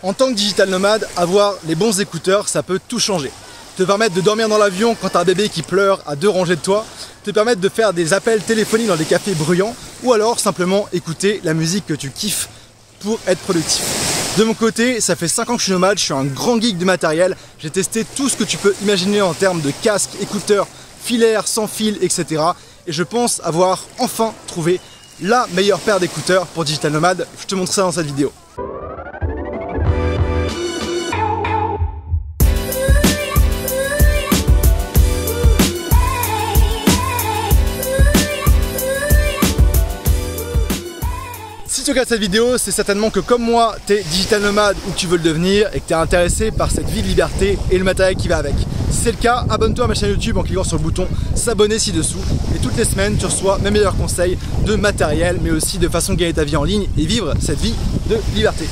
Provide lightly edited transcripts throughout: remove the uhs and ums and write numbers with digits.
En tant que digital nomade, avoir les bons écouteurs, ça peut tout changer. Te permettre de dormir dans l'avion quand t'as un bébé qui pleure à 2 rangées de toi, te permettre de faire des appels téléphoniques dans des cafés bruyants, ou alors simplement écouter la musique que tu kiffes pour être productif. De mon côté, ça fait 5 ans que je suis nomade, je suis un grand geek du matériel, j'ai testé tout ce que tu peux imaginer en termes de casques, écouteurs, filaires, sans fil, etc. Et je pense avoir enfin trouvé la meilleure paire d'écouteurs pour digital nomade. Je te montre ça dans cette vidéo. Si tu regardes cette vidéo, c'est certainement que comme moi, tu es digital nomade ou que tu veux le devenir et que tu es intéressé par cette vie de liberté et le matériel qui va avec. Si c'est le cas, abonne-toi à ma chaîne YouTube en cliquant sur le bouton s'abonner ci-dessous et toutes les semaines, tu reçois mes meilleurs conseils de matériel mais aussi de façon de gagner ta vie en ligne et vivre cette vie de liberté.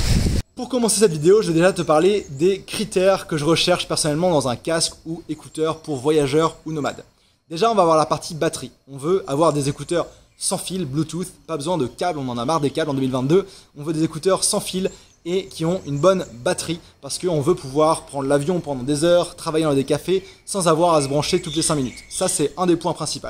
Pour commencer cette vidéo, je vais déjà te parler des critères que je recherche personnellement dans un casque ou écouteur pour voyageurs ou nomades. Déjà, on va avoir la partie batterie. On veut avoir des écouteurs sans fil, Bluetooth, pas besoin de câbles, on en a marre des câbles en 2022. On veut des écouteurs sans fil et qui ont une bonne batterie parce qu'on veut pouvoir prendre l'avion pendant des heures, travailler dans des cafés sans avoir à se brancher toutes les 5 minutes. Ça, c'est un des points principaux.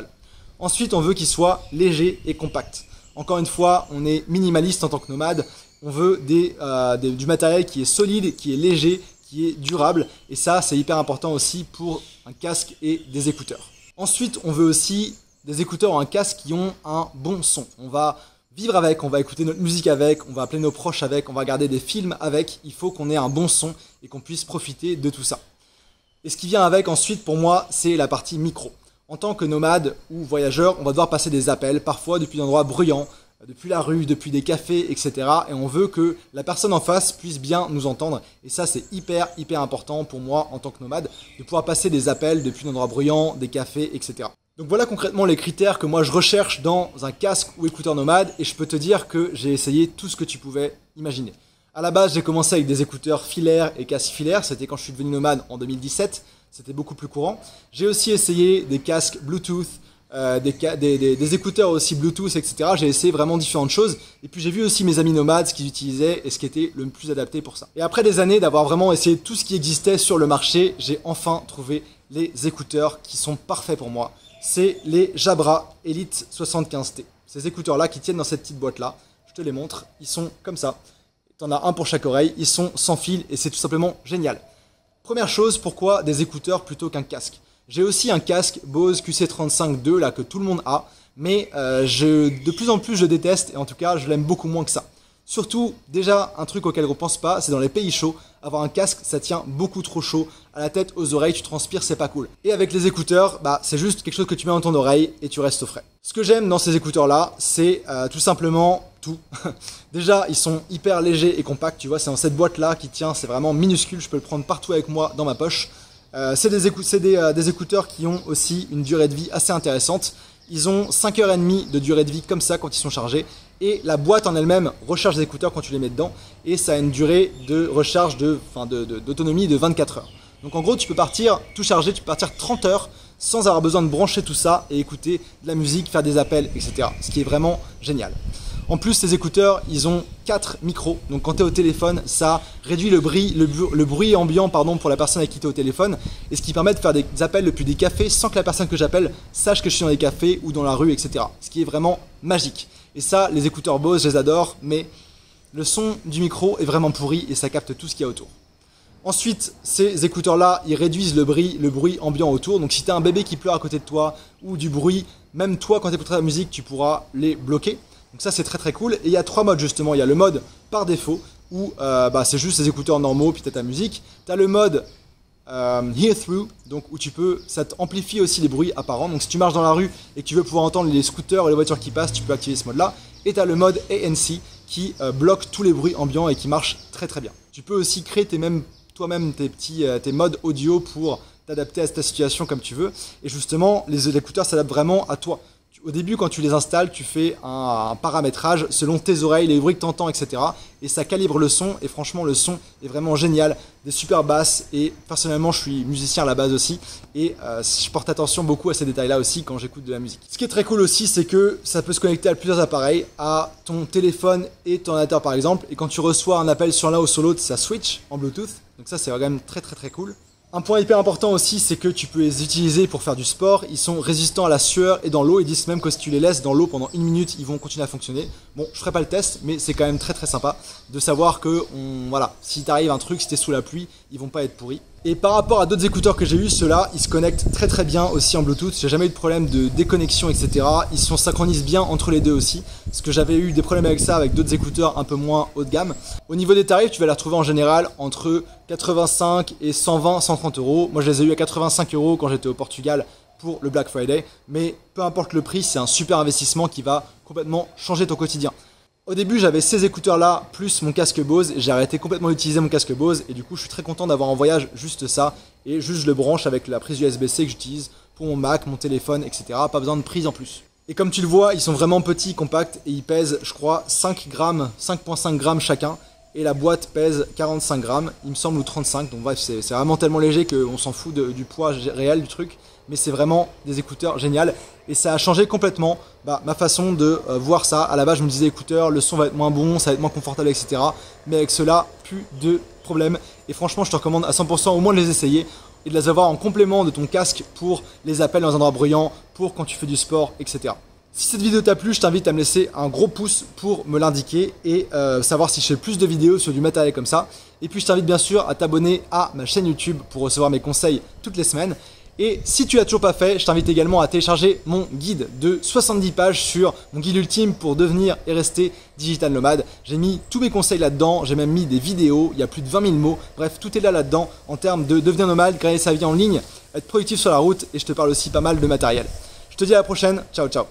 Ensuite, on veut qu'ils soient légers et compacts. Encore une fois, on est minimaliste en tant que nomade. On veut du matériel qui est solide, qui est léger, qui est durable. Et ça, c'est hyper important aussi pour un casque et des écouteurs. Ensuite, on veut aussi des écouteurs ou un casque qui ont un bon son. On va vivre avec, on va écouter notre musique avec, on va appeler nos proches avec, on va regarder des films avec. Il faut qu'on ait un bon son et qu'on puisse profiter de tout ça. Et ce qui vient avec ensuite, pour moi, c'est la partie micro. En tant que nomade ou voyageur, on va devoir passer des appels, parfois depuis des endroits bruyants, depuis la rue, depuis des cafés, etc. Et on veut que la personne en face puisse bien nous entendre. Et ça, c'est hyper important pour moi en tant que nomade, de pouvoir passer des appels depuis des endroits bruyants, des cafés, etc. Donc voilà concrètement les critères que moi je recherche dans un casque ou écouteur nomade et je peux te dire que j'ai essayé tout ce que tu pouvais imaginer. À la base, j'ai commencé avec des écouteurs filaires et casques filaires, c'était quand je suis devenu nomade en 2017, c'était beaucoup plus courant. J'ai aussi essayé des casques Bluetooth, des écouteurs aussi Bluetooth, etc. J'ai essayé vraiment différentes choses et puis j'ai vu aussi mes amis nomades ce qu'ils utilisaient et ce qui était le plus adapté pour ça. Et après des années d'avoir vraiment essayé tout ce qui existait sur le marché, j'ai enfin trouvé les écouteurs qui sont parfaits pour moi. C'est les Jabra Elite 75T. Ces écouteurs-là qui tiennent dans cette petite boîte-là, je te les montre, ils sont comme ça. Tu en as un pour chaque oreille, ils sont sans fil et c'est tout simplement génial. Première chose, pourquoi des écouteurs plutôt qu'un casque? J'ai aussi un casque Bose QC35-2 là que tout le monde a, mais de plus en plus je déteste et en tout cas je l'aime beaucoup moins que ça. Surtout, déjà, un truc auquel on ne pense pas, c'est dans les pays chauds, avoir un casque, ça tient beaucoup trop chaud. À la tête, aux oreilles, tu transpires, c'est pas cool. Et avec les écouteurs, c'est juste quelque chose que tu mets dans ton oreille et tu restes au frais. Ce que j'aime dans ces écouteurs-là, c'est tout simplement tout. Déjà, ils sont hyper légers et compacts, tu vois, c'est dans cette boîte-là qui tient, c'est vraiment minuscule, je peux le prendre partout avec moi dans ma poche. C'est des écouteurs qui ont aussi une durée de vie assez intéressante. Ils ont 5h30 de durée de vie comme ça quand ils sont chargés. Et la boîte en elle-même recharge les écouteurs quand tu les mets dedans. Et ça a une durée de recharge d'autonomie de 24 heures. Donc en gros, tu peux partir tout chargé, tu peux partir 30 heures sans avoir besoin de brancher tout ça et écouter de la musique, faire des appels, etc. Ce qui est vraiment génial. En plus, ces écouteurs, ils ont 4 micros. Donc quand tu es au téléphone, ça réduit le bruit ambiant pour la personne avec qui tu es au téléphone. Et ce qui permet de faire des appels depuis des cafés sans que la personne que j'appelle sache que je suis dans des cafés ou dans la rue, etc. Ce qui est vraiment magique. Et ça, les écouteurs Bose, je les adore, mais le son du micro est vraiment pourri et ça capte tout ce qu'il y a autour. Ensuite, ces écouteurs-là, ils réduisent le bruit ambiant autour. Donc si tu as un bébé qui pleure à côté de toi ou du bruit, même toi, quand tu écouteras la musique, tu pourras les bloquer. Donc ça, c'est très cool. Et il y a 3 modes justement. Il y a le mode par défaut où c'est juste les écouteurs normaux puis tu as ta musique. Tu as le mode Hear Through, donc où ça amplifie aussi les bruits apparents. Donc si tu marches dans la rue et que tu veux pouvoir entendre les scooters ou les voitures qui passent, tu peux activer ce mode-là. Et tu as le mode ANC qui bloque tous les bruits ambiants et qui marche très bien. Tu peux aussi créer toi-même tes modes audio pour t'adapter à ta situation comme tu veux. Et justement, les écouteurs s'adaptent vraiment à toi. Au début, quand tu les installes, tu fais un paramétrage selon tes oreilles, les bruits que tu entends, etc. Et ça calibre le son, et franchement, le son est vraiment génial, des super basses, et personnellement, je suis musicien à la base aussi, et je porte attention beaucoup à ces détails-là aussi quand j'écoute de la musique. Ce qui est très cool aussi, c'est que ça peut se connecter à plusieurs appareils, à ton téléphone et ton ordinateur par exemple, et quand tu reçois un appel sur l'un ou sur l'autre, ça switch en Bluetooth, donc ça c'est quand même très cool. Un point hyper important aussi, c'est que tu peux les utiliser pour faire du sport. Ils sont résistants à la sueur et dans l'eau. Ils disent même que si tu les laisses dans l'eau pendant 1 minute, ils vont continuer à fonctionner. Bon, je ferai pas le test, mais c'est quand même très sympa de savoir que, voilà, si t'arrive un truc, si t'es sous la pluie, ils vont pas être pourris. Et par rapport à d'autres écouteurs que j'ai eu, ceux-là, ils se connectent très bien aussi en Bluetooth. J'ai jamais eu de problème de déconnexion, etc. Ils se synchronisent bien entre les deux aussi. Parce que j'avais eu des problèmes avec ça avec d'autres écouteurs un peu moins haut de gamme. Au niveau des tarifs, tu vas les retrouver en général entre 85 et 120, 130 euros. Moi, je les ai eu à 85 euros quand j'étais au Portugal pour le Black Friday. Mais peu importe le prix, c'est un super investissement qui va complètement changer ton quotidien. Au début, j'avais ces écouteurs-là, plus mon casque Bose. J'ai arrêté complètement d'utiliser mon casque Bose. Et du coup, je suis très content d'avoir en voyage juste ça. Et juste, je le branche avec la prise USB-C que j'utilise pour mon Mac, mon téléphone, etc. Pas besoin de prise en plus. Et comme tu le vois, ils sont vraiment petits, compacts. Et ils pèsent, je crois, 5 grammes, 5,5 grammes chacun. Et la boîte pèse 45 grammes, il me semble, ou 35. Donc bref, c'est vraiment tellement léger qu'on s'en fout du poids réel du truc. Mais c'est vraiment des écouteurs génial. Et ça a changé complètement ma façon de voir ça. À la base, je me disais écouteurs, le son va être moins bon, ça va être moins confortable, etc. Mais avec cela, plus de problème. Et franchement, je te recommande à 100% au moins de les essayer et de les avoir en complément de ton casque pour les appels dans un endroit bruyant, pour quand tu fais du sport, etc. Si cette vidéo t'a plu, je t'invite à me laisser un gros pouce pour me l'indiquer et savoir si je fais plus de vidéos sur du matériel comme ça. Et puis je t'invite bien sûr à t'abonner à ma chaîne YouTube pour recevoir mes conseils toutes les semaines. Et si tu l'as toujours pas fait, je t'invite également à télécharger mon guide de 70 pages sur mon guide ultime pour devenir et rester digital nomade. J'ai mis tous mes conseils là-dedans, j'ai même mis des vidéos, il y a plus de 20 000 mots. Bref, tout est là-dedans en termes de devenir nomade, gagner sa vie en ligne, être productif sur la route et je te parle aussi pas mal de matériel. Je te dis à la prochaine, ciao ciao.